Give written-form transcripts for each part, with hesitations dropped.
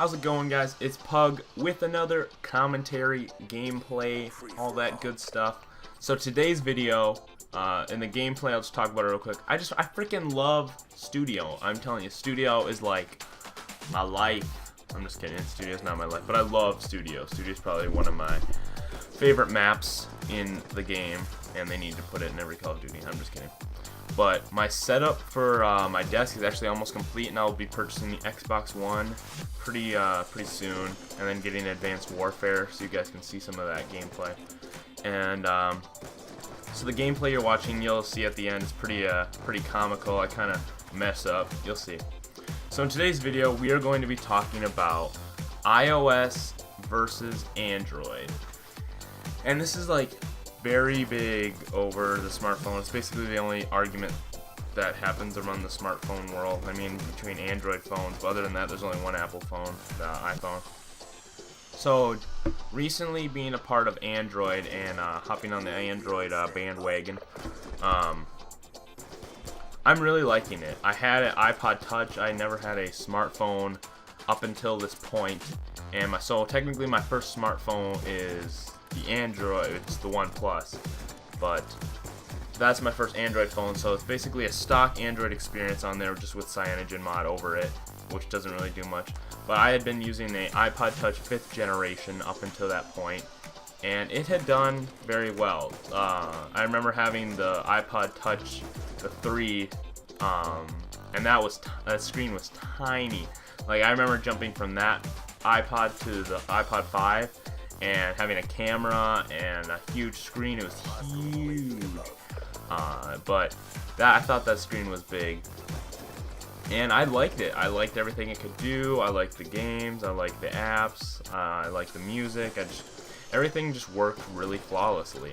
How's it going, guys? It's Pug with another commentary, gameplay, all that good stuff. So today's video, in the gameplay, I'll just talk about it real quick. I freaking love Studio. I'm telling you, Studio is like my life. I'm just kidding, Studio's not my life, but I love Studio. Studio's probably one of my favorite maps in the game, and they need to put it in every Call of Duty. I'm just kidding. But my setup for my desk is actually almost complete, and I'll be purchasing the Xbox One pretty soon, and then getting Advanced Warfare so you guys can see some of that gameplay. And so the gameplay you're watching, you'll see at the end, is pretty comical. I kind of mess up. You'll see. So in today's video, we are going to be talking about iOS versus Android, and this is like very big over the smartphone. It's basically the only argument that happens around the smartphone world. I mean, between Android phones, but other than that, there's only one Apple phone, the iPhone. So, recently being a part of Android and hopping on the Android bandwagon, I'm really liking it. I had an iPod Touch. I never had a smartphone up until this point, and so technically my first smartphone is the Android. It's the OnePlus, but that's my first Android phone, so it's basically a stock Android experience on there, just with CyanogenMod over it, which doesn't really do much. But I had been using the iPod Touch 5th generation up until that point, and it had done very well. I remember having the iPod Touch, the 3, and that screen was tiny. Like, I remember jumping from that iPod to the iPod 5, and having a camera and a huge screen. It was huge. But I thought that screen was big, and I liked it. I liked everything it could do. I liked the games. I liked the apps. I liked the music. Everything just worked really flawlessly.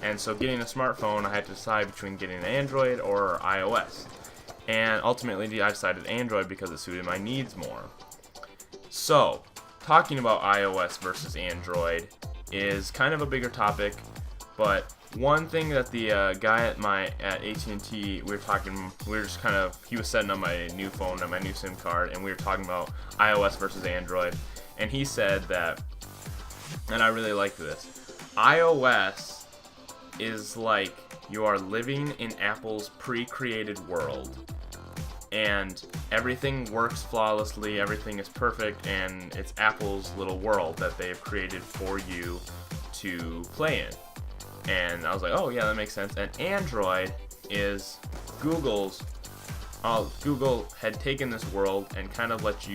And so getting a smartphone, I had to decide between getting an Android or iOS. And ultimately, I decided Android because it suited my needs more. So, talking about iOS versus Android is kind of a bigger topic, but one thing that the guy at AT&T, he was setting up my new phone and my new SIM card, and we were talking about iOS versus Android, and he said that, and I really like this, iOS is like you are living in Apple's pre-created world, and everything works flawlessly, everything is perfect, and it's Apple's little world that they have created for you to play in. And I was like, oh yeah, that makes sense. And Android is Google's. Google had taken this world and kind of let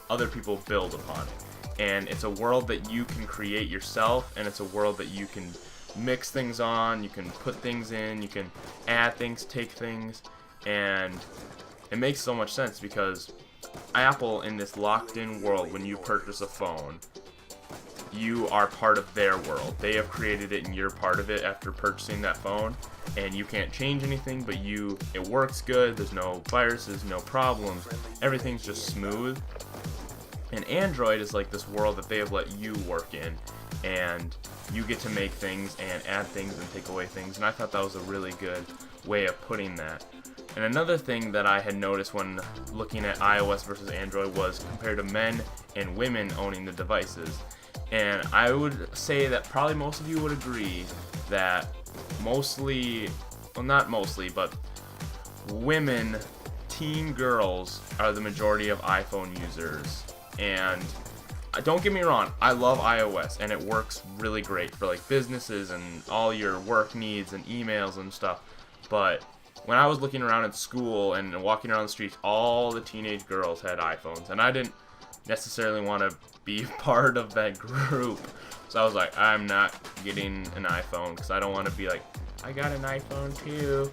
other people build upon it. And it's a world that you can create yourself, and it's a world that you can mix things on, you can put things in, you can add things, take things, and it makes so much sense because Apple, in this locked-in world, when you purchase a phone, you are part of their world. They have created it and you're part of it after purchasing that phone, and you can't change anything, but it works good. There's no viruses, no problems. Everything's just smooth. And Android is like this world that they have let you work in, and you get to make things and add things and take away things, and I thought that was a really good way of putting that. And another thing that I had noticed when looking at iOS versus Android was compared to men and women owning the devices. And I would say that probably most of you would agree that not mostly, but women, teen girls, are the majority of iPhone users. And don't get me wrong, I love iOS, and it works really great for like businesses and all your work needs and emails and stuff. But when I was looking around at school and walking around the streets, all the teenage girls had iPhones, and I didn't necessarily want to be part of that group. So I was like, I'm not getting an iPhone because I don't want to be like, I got an iPhone too.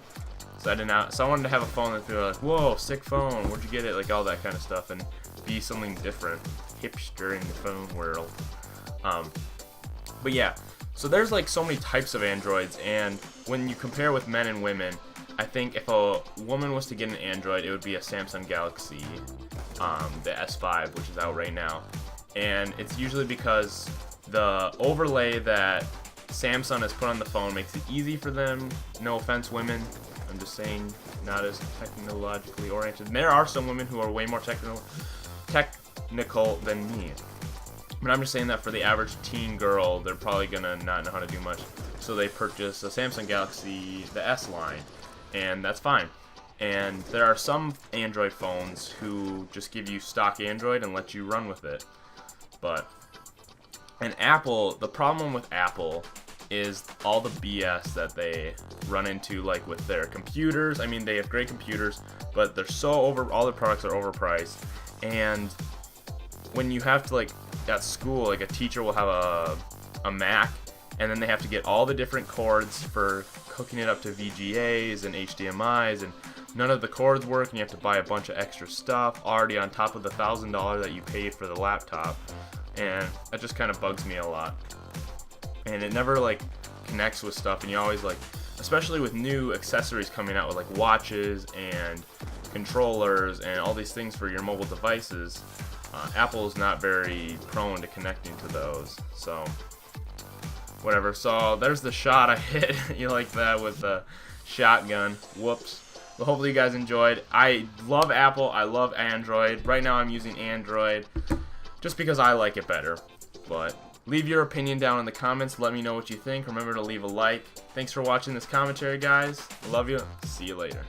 So I wanted to have a phone that people were like, whoa, sick phone, where'd you get it? Like all that kind of stuff, and be something different, hipster in the phone world. But yeah, so there's like so many types of Androids, and when you compare with men and women, I think if a woman was to get an Android, it would be a Samsung Galaxy, the S5, which is out right now. And it's usually because the overlay that Samsung has put on the phone makes it easy for them. No offense, women. I'm just saying, not as technologically oriented. And there are some women who are way more nickel than me. But I'm just saying that for the average teen girl, they're probably gonna not know how to do much. So they purchase a Samsung Galaxy, the S line, and that's fine. And there are some Android phones who just give you stock Android and let you run with it. And Apple, the problem with Apple is all the BS that they run into, like with their computers. I mean, they have great computers, but they're so all their products are overpriced. And when you have to, like, at school, like a teacher will have a Mac, and then they have to get all the different cords for hooking it up to VGAs and HDMIs, and none of the cords work, and you have to buy a bunch of extra stuff already on top of the $1,000 that you paid for the laptop. And that just kind of bugs me a lot. And it never like connects with stuff, and you always like, especially with new accessories coming out with like watches and controllers and all these things for your mobile devices, Apple is not very prone to connecting to those. So whatever. So there's the shot I hit. You like that with the shotgun. Whoops. But hopefully you guys enjoyed. I love Apple. I love Android. Right now I'm using Android just because I like it better. But leave your opinion down in the comments. Let me know what you think. Remember to leave a like. Thanks for watching this commentary, guys. I love you. See you later.